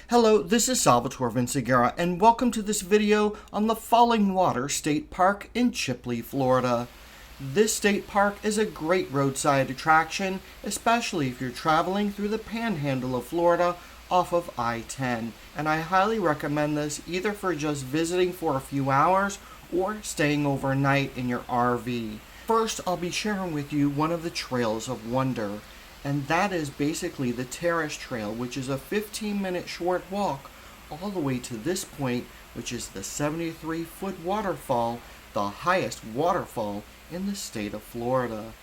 Hello, this is Salvatore Vinciguerra, and welcome to this video on the Falling Water State Park in Chipley, Florida. This state park is a great roadside attraction, especially if you're traveling through the panhandle of Florida off of I-10, and I highly recommend this either for just visiting for a few hours or staying overnight in your RV. First, I'll be sharing with you one of the Trails of Wonder, and that is basically the Terrace Trail, which is a 15-minute short walk all the way to this point, which is the 73-foot waterfall, the highest waterfall in the state of Florida.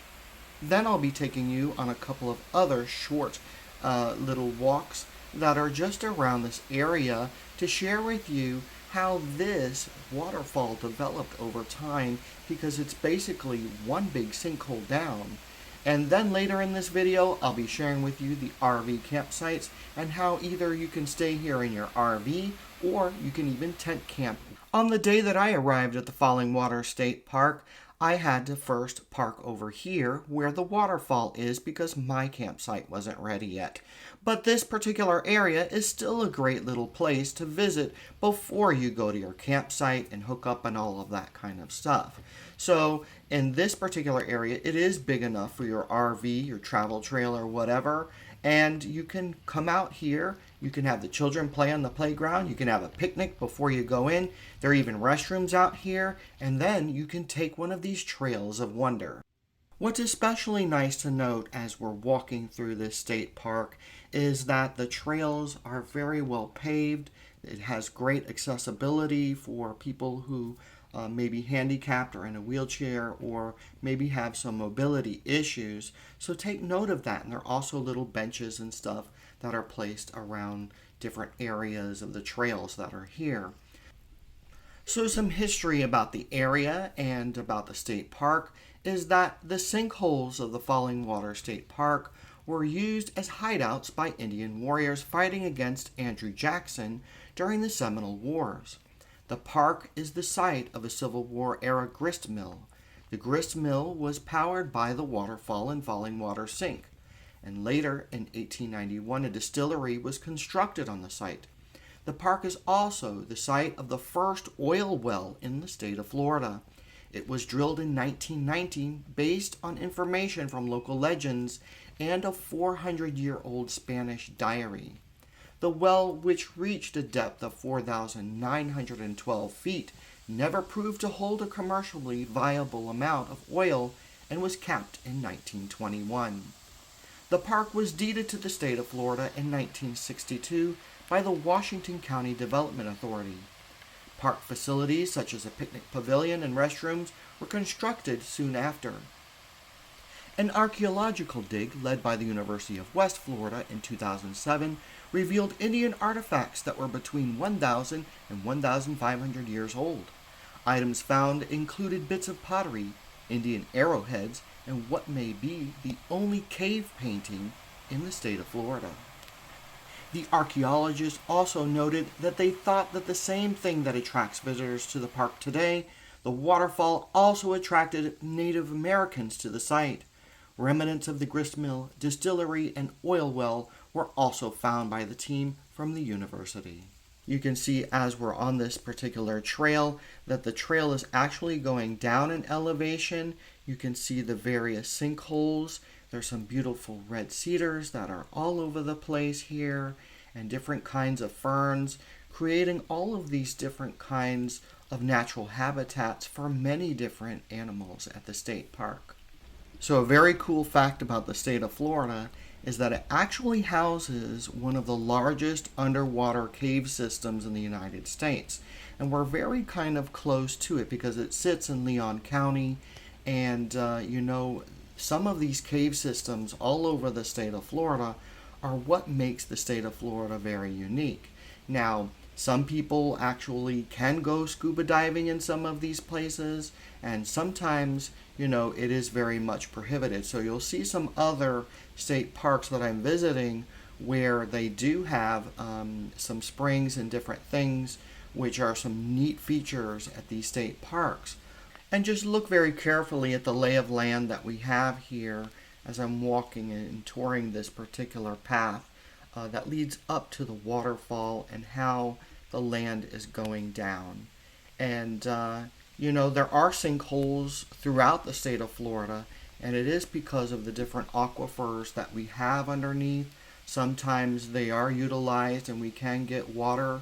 Then I'll be taking you on a couple of other short little walks that are just around this area to share with you how this waterfall developed over time, because it's basically one big sinkhole down. And then later in this video, I'll be sharing with you the RV campsites and how either you can stay here in your RV or you can even tent camp. On the day that I arrived at the Falling Water State Park, I had to first park over here where the waterfall is because my campsite wasn't ready yet. But this particular area is still a great little place to visit before you go to your campsite and hook up and all of that kind of stuff. So in this particular area, it is big enough for your RV, your travel trailer, whatever, and you can come out here. You can have the children play on the playground. You can have a picnic before you go in. There are even restrooms out here, and then you can take one of these Trails of Wonder. What's especially nice to note as we're walking through this state park is that the trails are very well paved. It has great accessibility for people who may be handicapped or in a wheelchair or maybe have some mobility issues. So take note of that. And there are also little benches and stuff that are placed around different areas of the trails that are here. So some history about the area and about the state park is that the sinkholes of the Falling Water State Park were used as hideouts by Indian warriors fighting against Andrew Jackson during the Seminole Wars. The park is the site of a Civil War era grist mill. The grist mill was powered by the waterfall and falling water sink, and later in 1891 a distillery was constructed on the site. The park is also the site of the first oil well in the state of Florida. It was drilled in 1919 based on information from local legends and a 400-year-old Spanish diary. The well, which reached a depth of 4,912 feet, never proved to hold a commercially viable amount of oil and was capped in 1921. The park was deeded to the state of Florida in 1962 by the Washington County Development Authority. Park facilities such as a picnic pavilion and restrooms were constructed soon after. An archaeological dig led by the University of West Florida in 2007 revealed Indian artifacts that were between 1,000 and 1,500 years old. Items found included bits of pottery, Indian arrowheads, and what may be the only cave painting in the state of Florida. The archaeologists also noted that they thought that the same thing that attracts visitors to the park today, the waterfall, also attracted Native Americans to the site. Remnants of the grist mill, distillery, and oil well were also found by the team from the university. You can see as we're on this particular trail that the trail is actually going down in elevation. You can see the various sinkholes. There's some beautiful red cedars that are all over the place here and different kinds of ferns, creating all of these different kinds of natural habitats for many different animals at the state park. So a very cool fact about the state of Florida is that it actually houses one of the largest underwater cave systems in the United States. And we're very kind of close to it because it sits in Leon County. And, some of these cave systems all over the state of Florida are what makes the state of Florida very unique. Now, some people actually can go scuba diving in some of these places, and sometimes, it is very much prohibited. So you'll see some other state parks that I'm visiting where they do have some springs and different things, which are some neat features at these state parks. And just look very carefully at the lay of land that we have here as I'm walking and touring this particular path that leads up to the waterfall and how the land is going down. And, there are sinkholes throughout the state of Florida, and it is because of the different aquifers that we have underneath. Sometimes they are utilized and we can get water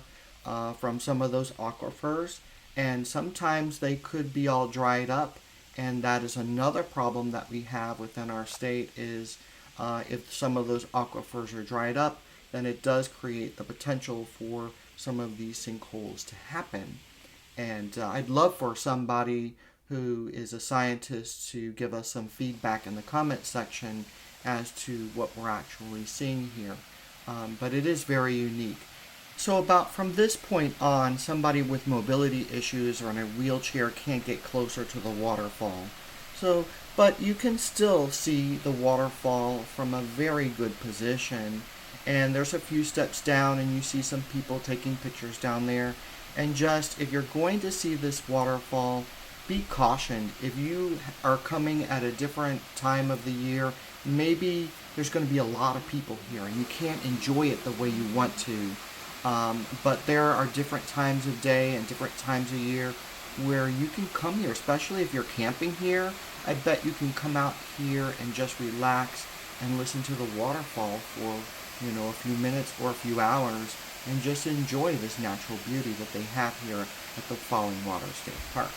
from some of those aquifers, and sometimes they could be all dried up, and that is another problem that we have within our state is if some of those aquifers are dried up, then it does create the potential for some of these sinkholes to happen. And I'd love for somebody who is a scientist to give us some feedback in the comment section as to what we're actually seeing here. But it is very unique. So about from this point on, somebody with mobility issues or in a wheelchair can't get closer to the waterfall. But you can still see the waterfall from a very good position. And there's a few steps down and you see some people taking pictures down there. And just, if you're going to see this waterfall, be cautioned. If you are coming at a different time of the year, maybe there's going to be a lot of people here and you can't enjoy it the way you want to. But there are different times of day and different times of year where you can come here, especially if you're camping here. I bet you can come out here and just relax and listen to the waterfall for, a few minutes or a few hours and just enjoy this natural beauty that they have here at the Falling Water State Park.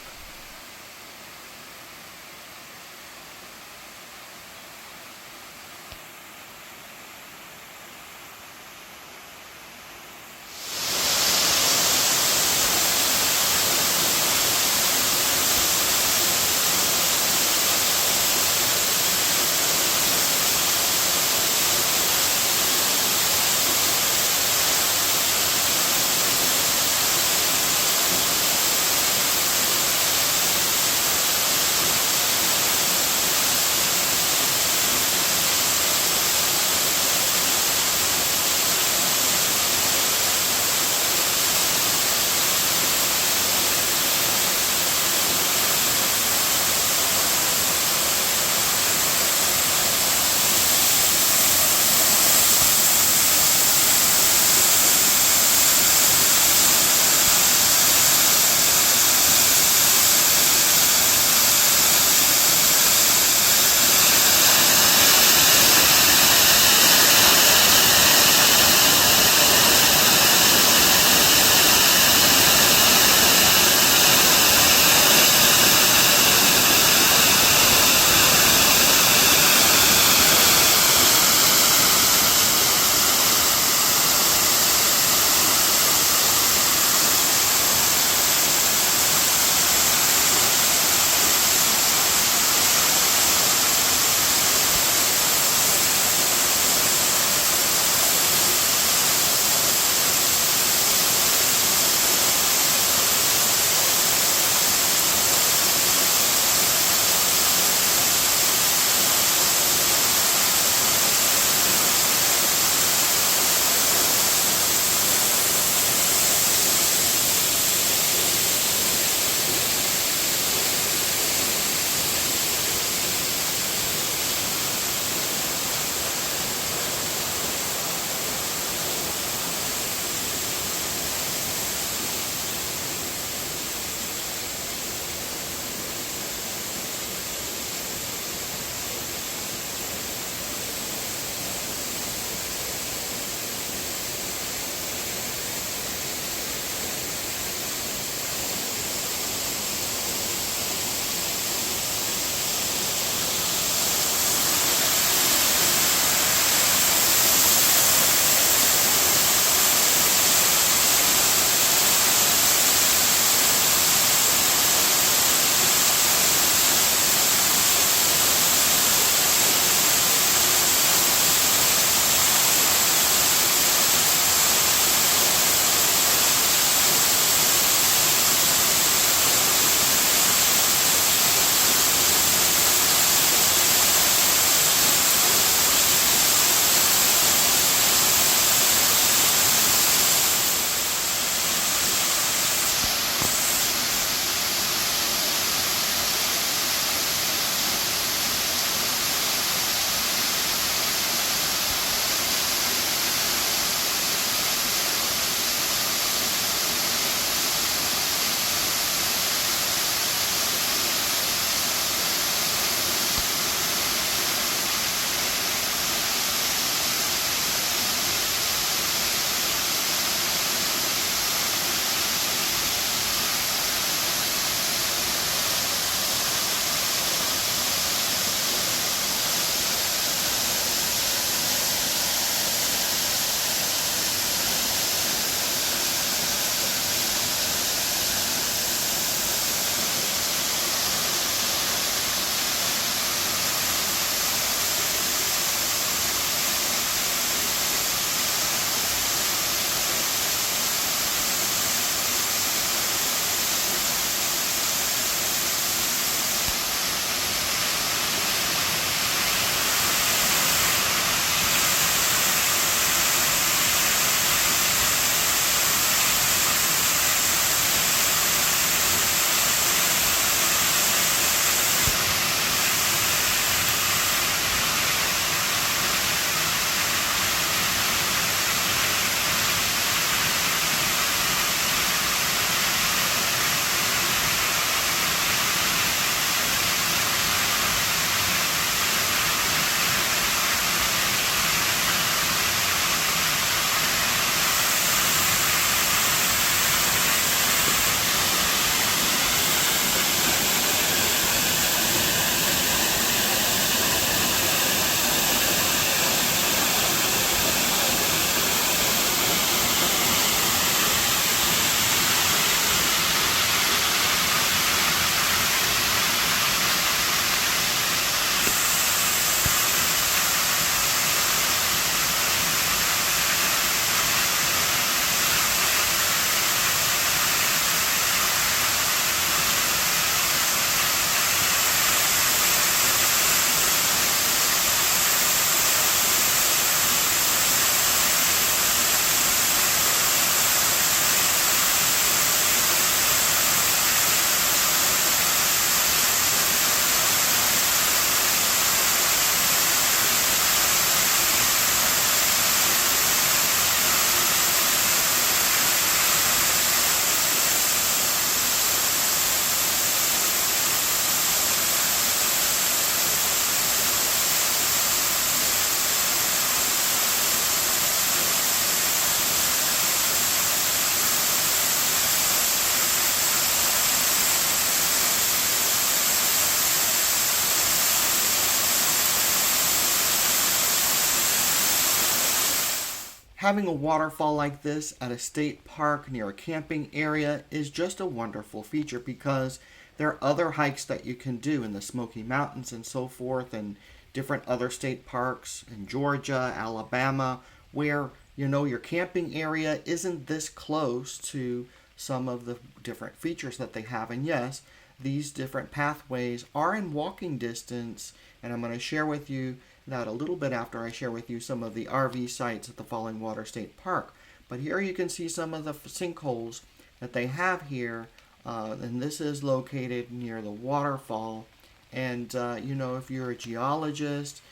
having a waterfall like this at a state park near a camping area is just a wonderful feature, because there are other hikes that you can do in the Smoky Mountains and so forth, and different other state parks in Georgia, Alabama, where your camping area isn't this close to some of the different features that they have. And yes, these different pathways are in walking distance, and I'm going to share with you that a little bit after I share with you some of the RV sites at the Falling Water State Park. But here you can see some of the sinkholes that they have here, and this is located near the waterfall. And if you're a geologist,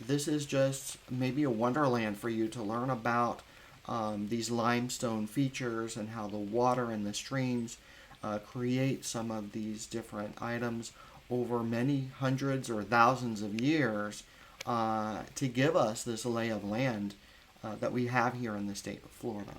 this is just maybe a wonderland for you to learn about these limestone features and how the water and the streams create some of these different items over many hundreds or thousands of years to give us this lay of land that we have here in the state of Florida.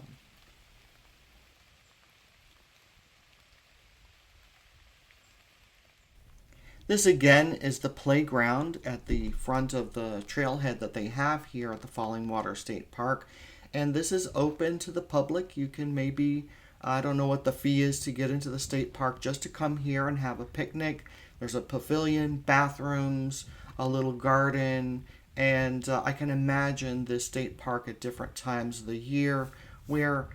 This again is the playground at the front of the trailhead that they have here at the Falling Water State Park. And this is open to the public. You can maybe, I don't know what the fee is to get into the state park, just to come here and have a picnic. There's a pavilion, bathrooms, a little garden, and I can imagine this state park at different times of the year where,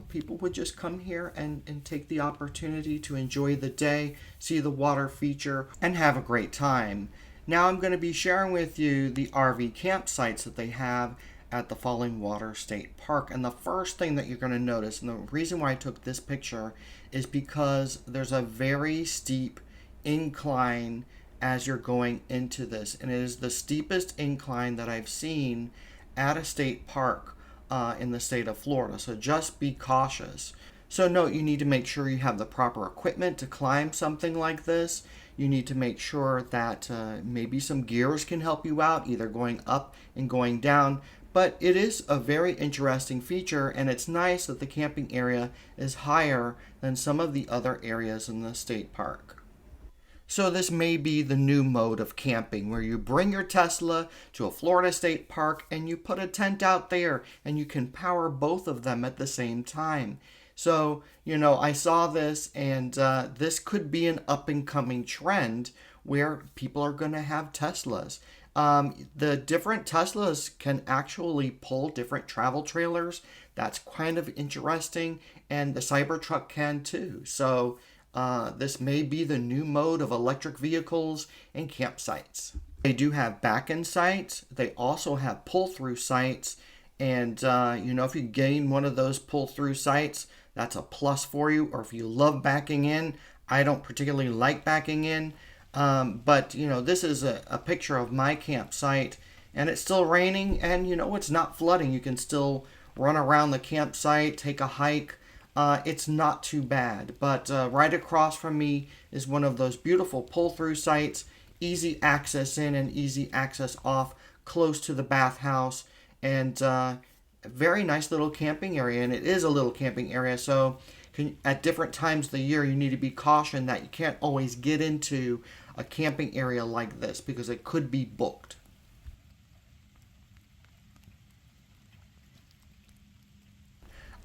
people would just come here and take the opportunity to enjoy the day, see the water feature, and have a great time. Now I'm going to be sharing with you the RV campsites that they have at the Falling Water State Park. And the first thing that you're going to notice, and the reason why I took this picture, is because there's a very steep incline as you're going into this. And it is the steepest incline that I've seen at a state park in the state of Florida. So just be cautious. So note, you need to make sure you have the proper equipment to climb something like this. You need to make sure that maybe some gears can help you out, either going up and going down. But it is a very interesting feature, and it's nice that the camping area is higher than some of the other areas in the state park. So this may be the new mode of camping, where you bring your Tesla to a Florida state park and you put a tent out there and you can power both of them at the same time. So, I saw this, and this could be an up and coming trend where people are going to have Teslas. The different Teslas can actually pull different travel trailers. That's kind of interesting, and the Cybertruck can too. So this may be the new mode of electric vehicles and campsites. They do have back-end sites. They also have pull-through sites. And, if you gain one of those pull-through sites, that's a plus for you. Or if you love backing in, I don't particularly like backing in. But, this is a picture of my campsite. And it's still raining, and, it's not flooding. You can still run around the campsite, take a hike. It's not too bad, but right across from me is one of those beautiful pull-through sites, easy access in and easy access off, close to the bathhouse, and a very nice little camping area. And it is a little camping area, so at different times of the year you need to be cautioned that you can't always get into a camping area like this because it could be booked.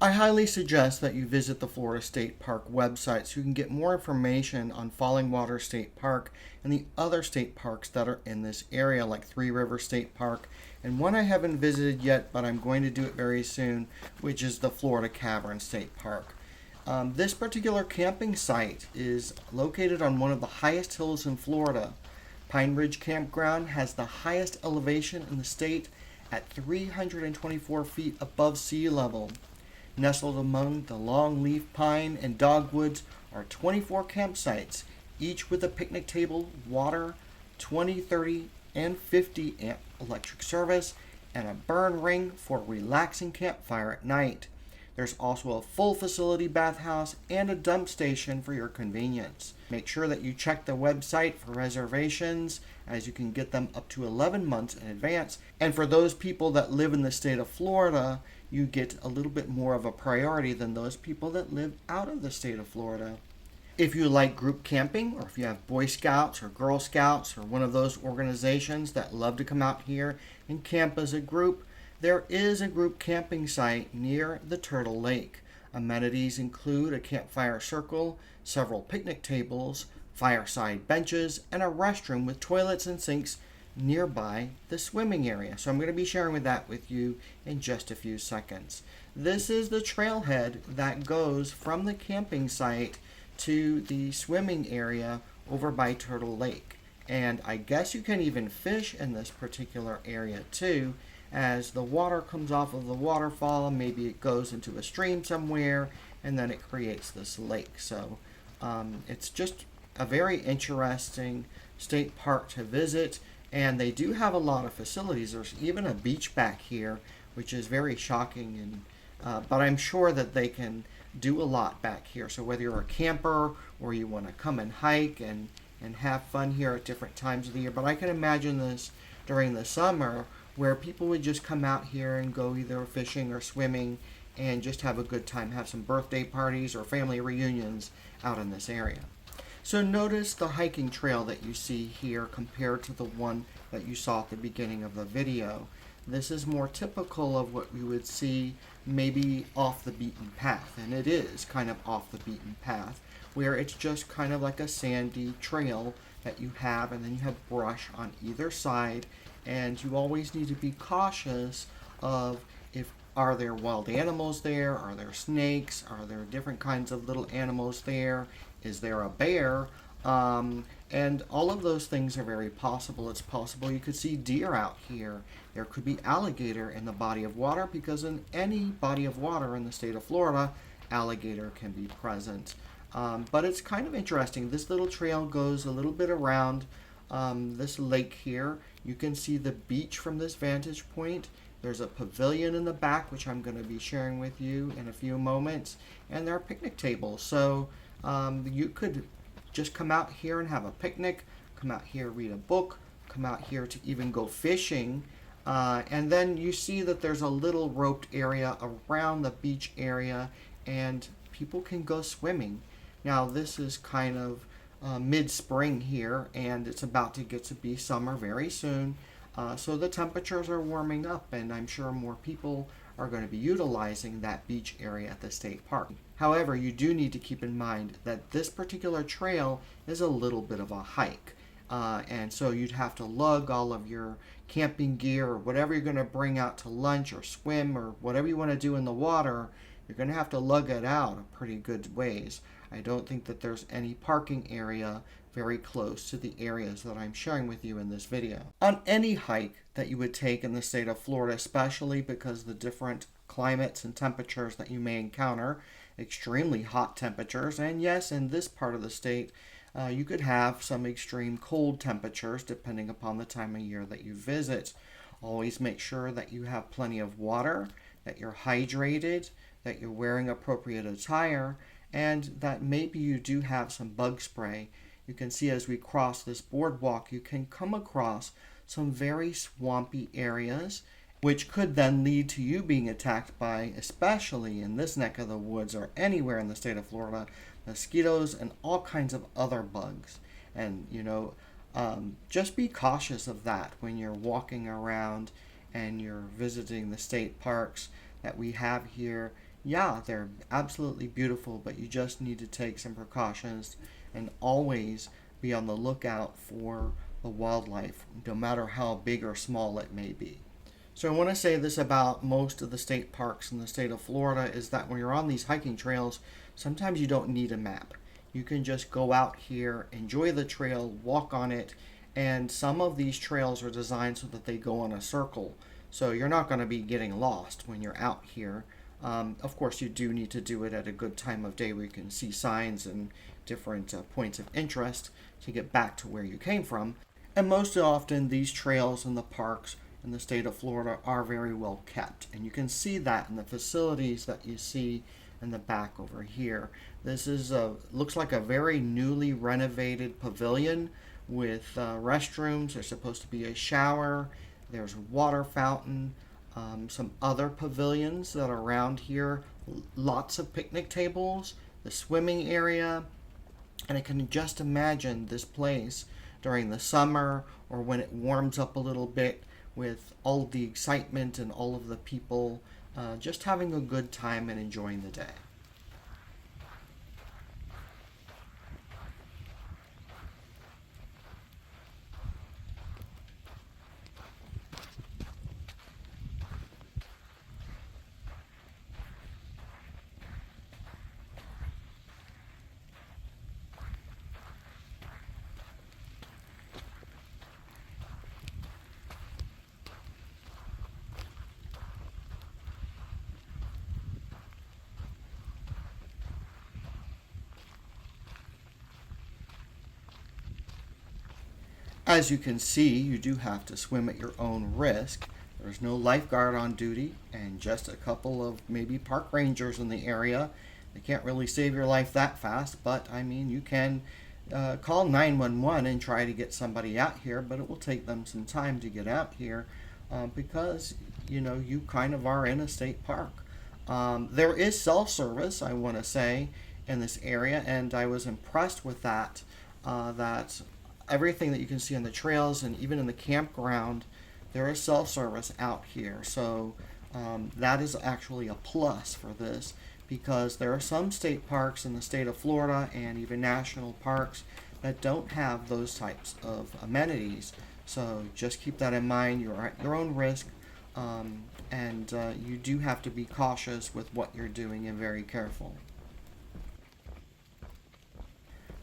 I highly suggest that you visit the Florida State Park website so you can get more information on Falling Water State Park and the other state parks that are in this area, like Three Rivers State Park, and one I haven't visited yet, but I'm going to do it very soon, which is the Florida Cavern State Park. This particular camping site is located on one of the highest hills in Florida. Pine Ridge Campground has the highest elevation in the state at 324 feet above sea level. Nestled among the longleaf pine and dogwoods are 24 campsites, each with a picnic table, water, 20, 30, and 50 amp electric service, and a burn ring for a relaxing campfire at night. There's also a full facility bathhouse and a dump station for your convenience. Make sure that you check the website for reservations, as you can get them up to 11 months in advance. And for those people that live in the state of Florida, you get a little bit more of a priority than those people that live out of the state of Florida. If you like group camping, or if you have Boy Scouts or Girl Scouts or one of those organizations that love to come out here and camp as a group, There is a group camping site near the Turtle Lake. Amenities include a campfire circle, several picnic tables, fireside benches, and a restroom with toilets and sinks nearby the swimming area. So I'm going to be sharing that with you in just a few seconds. This is the trailhead that goes from the camping site to the swimming area over by Turtle Lake. And I guess you can even fish in this particular area too, as the water comes off of the waterfall. Maybe it goes into a stream somewhere and then it creates this lake. So it's just a very interesting state park to visit, and they do have a lot of facilities. There's even a beach back here, which is very shocking, and but I'm sure that they can do a lot back here. So whether you're a camper or you want to come and hike and have fun here at different times of the year, but I can imagine this during the summer where people would just come out here and go either fishing or swimming and just have a good time, have some birthday parties or family reunions out in this area. So notice the hiking trail that you see here compared to the one that you saw at the beginning of the video. This is more typical of what we would see maybe off the beaten path, and it is kind of off the beaten path, where it's just kind of like a sandy trail that you have, and then you have brush on either side, and you always need to be cautious of if are there wild animals there, are there snakes, are there different kinds of little animals there, is there a bear, and all of those things are very possible. It's possible you could see deer out here. There could be alligator in the body of water, because in any body of water in the state of Florida, alligator can be present. But it's kind of interesting. This little trail goes a little bit around this lake here. You can see the beach from this vantage point. There's a pavilion in the back, which I'm going to be sharing with you in a few moments, and there are picnic tables. So you could just come out here and have a picnic, come out here, read a book, come out here to even go fishing. And then you see that there's a little roped area around the beach area, and people can go swimming. Now this is kind of mid-spring here, and it's about to get to be summer very soon. So the temperatures are warming up, and I'm sure more people are going to be utilizing that beach area at the state park. However, you do need to keep in mind that this particular trail is a little bit of a hike. And so you'd have to lug all of your camping gear or whatever you're going to bring out to lunch or swim or whatever you want to do in the water. You're going to have to lug it out a pretty good ways. I don't think that there's any parking area very close to the areas that I'm sharing with you in this video. On any hike that you would take in the state of Florida, especially because the different climates and temperatures that you may encounter, extremely hot temperatures, and yes, in this part of the state, you could have some extreme cold temperatures depending upon the time of year that you visit. Always make sure that you have plenty of water, that you're hydrated, that you're wearing appropriate attire, and that maybe you do have some bug spray. You can see as we cross this boardwalk, you can come across some very swampy areas, which could then lead to you being attacked by, especially in this neck of the woods or anywhere in the state of Florida, mosquitoes and all kinds of other bugs. And, just be cautious of that when you're walking around and you're visiting the state parks that we have here. Yeah, they're absolutely beautiful, but you just need to take some precautions and always be on the lookout for the wildlife, no matter how big or small it may be. So I want to say this about most of the state parks in the state of Florida is that when you're on these hiking trails, sometimes you don't need a map. You can just go out here, enjoy the trail, walk on it, and some of these trails are designed so that they go in a circle. So you're not going to be getting lost when you're out here. Of course, you do need to do it at a good time of day where you can see signs and different points of interest to get back to where you came from. And most often, these trails in the parks in the state of Florida are very well kept. And you can see that in the facilities that you see in the back over here. This is looks like a very newly renovated pavilion with restrooms. There's supposed to be a shower. There's a water fountain. Some other pavilions that are around here, lots of picnic tables, the swimming area, and I can just imagine this place during the summer or when it warms up a little bit with all of the excitement and all of the people just having a good time and enjoying the day. As you can see, you do have to swim at your own risk. There's no lifeguard on duty and just a couple of maybe park rangers in the area. They can't really save your life that fast, but I mean, you can call 911 and try to get somebody out here, but it will take them some time to get out here because, you know, you kind of are in a state park. There is self-service, I want to say, in this area, and I was impressed with that, that everything that you can see on the trails and even in the campground, there is self-service out here. So that is actually a plus for this, because there are some state parks in the state of Florida and even national parks that don't have those types of amenities. So just keep that in mind. You're at your own risk, and you do have to be cautious with what you're doing and very careful.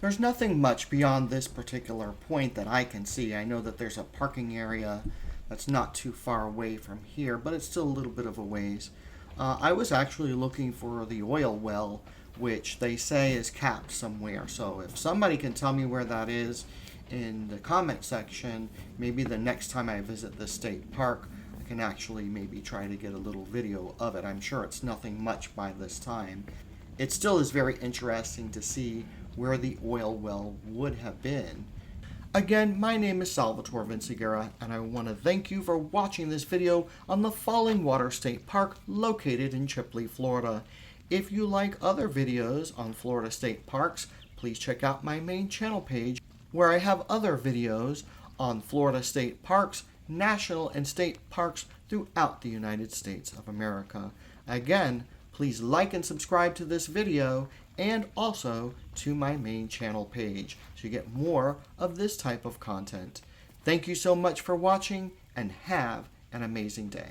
There's nothing much beyond this particular point that I can see. I know that there's a parking area that's not too far away from here, but it's still a little bit of a ways. I was actually looking for the oil well, which they say is capped somewhere. So if somebody can tell me where that is in the comment section, maybe the next time I visit the state park, I can actually maybe try to get a little video of it. I'm sure it's nothing much by this time. It still is very interesting to see where the oil well would have been. Again, my name is Salvatore Vinciguerra, and I want to thank you for watching this video on the Falling Water State Park located in Chipley, Florida. If you like other videos on Florida state parks, please check out my main channel page where I have other videos on Florida state parks, national and state parks throughout the United States of America. Again, please like and subscribe to this video and also to my main channel page so you get more of this type of content. Thank you so much for watching and have an amazing day.